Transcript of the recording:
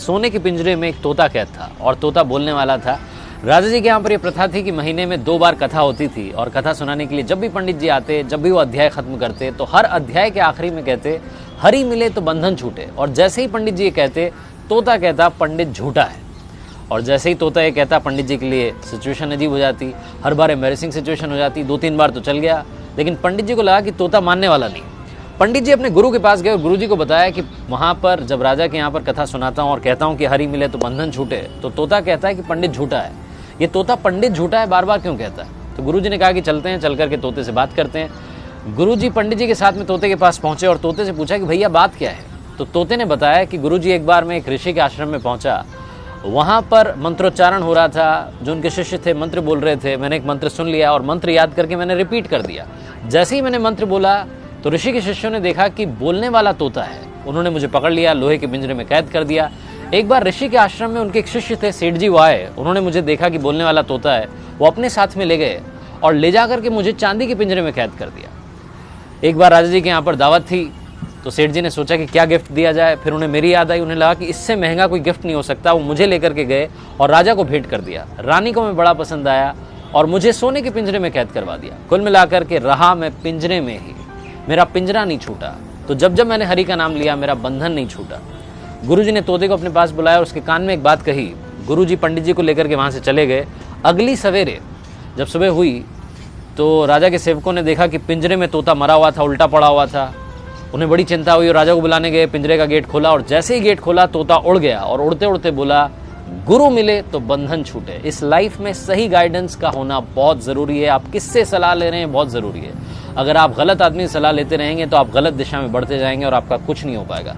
सोने के पिंजरे में एक तोता कैद था और तोता बोलने वाला था। राजा जी के यहाँ पर यह प्रथा थी कि महीने में 2 बार कथा होती थी और कथा सुनाने के लिए जब भी पंडित जी आते, जब भी वो अध्याय खत्म करते तो हर अध्याय के आखिरी में कहते हरि मिले तो बंधन छूटे। और जैसे ही पंडित जी ये कहते तोता कहता पंडित झूठा है। और जैसे ही तोता ये कहता पंडित जी के लिए सिचुएशन अजीब हो जाती, हर बार एम्बैरेसिंग सिचुएशन हो जाती। 2-3 बार तो चल गया, लेकिन पंडित जी को लगा कि तोता मानने वाला नहीं। पंडित जी अपने गुरु के पास गए और गुरु जी को बताया कि वहाँ पर जब राजा के यहाँ पर कथा सुनाता हूँ और कहता हूँ कि हरि मिले तो बंधन छूटे, तो तोता कहता है कि पंडित झूठा है। ये तोता पंडित झूठा है बार बार क्यों कहता है? तो गुरु जी ने कहा कि चलते हैं, चल करके तोते से बात करते हैं। गुरु जी पंडित जी के साथ में तोते के पास पहुंचे और तोते से पूछा कि भैया बात क्या है? तो तोते ने बताया कि गुरु जी एक बार मैं एक ऋषि के आश्रम में पहुंचा, वहाँ पर मंत्रोच्चारण हो रहा था, जो उनके शिष्य थे मंत्र बोल रहे थे। मैंने एक मंत्र सुन लिया और मंत्र याद करके मैंने रिपीट कर दिया। जैसे ही मैंने मंत्र बोला तो ऋषि के शिष्यों ने देखा कि बोलने वाला तोता है। उन्होंने मुझे पकड़ लिया, लोहे के पिंजरे में कैद कर दिया। एक बार ऋषि के आश्रम में उनके एक शिष्य थे, सेठ जी, वो आए। उन्होंने मुझे देखा कि बोलने वाला तोता है, वो अपने साथ में ले गए और ले जा करके मुझे चांदी के पिंजरे में कैद कर दिया। एक बार राजा जी के यहाँ पर दावत थी तो सेठ जी ने सोचा कि क्या गिफ्ट दिया जाए। फिर उन्हें मेरी याद आई, उन्हें लगा कि इससे महंगा कोई गिफ्ट नहीं हो सकता। वो मुझे लेकर के गए और राजा को भेंट कर दिया। रानी को मैं बड़ा पसंद आया और मुझे सोने के पिंजरे में कैद करवा दिया। कुल मिलाकर के रहा मैं पिंजरे में ही, मेरा पिंजरा नहीं छूटा। तो जब जब मैंने हरि का नाम लिया मेरा बंधन नहीं छूटा। गुरुजी ने तोते को अपने पास बुलाया और उसके कान में एक बात कही। गुरुजी पंडित जी को लेकर के वहाँ से चले गए। अगली सवेरे जब सुबह हुई तो राजा के सेवकों ने देखा कि पिंजरे में तोता मरा हुआ था, उल्टा पड़ा हुआ था। उन्हें बड़ी चिंता हुई और राजा को बुलाने गए। पिंजरे का गेट खोला और जैसे ही गेट खोला तोता उड़ गया और उड़ते उड़ते बोला गुरु मिले तो बंधन छूटे। इस लाइफ में सही गाइडेंस का होना बहुत ज़रूरी है। आप किससे सलाह ले रहे हैं बहुत ज़रूरी है। अगर आप गलत आदमी से सलाह लेते रहेंगे तो आप गलत दिशा में बढ़ते जाएंगे और आपका कुछ नहीं हो पाएगा।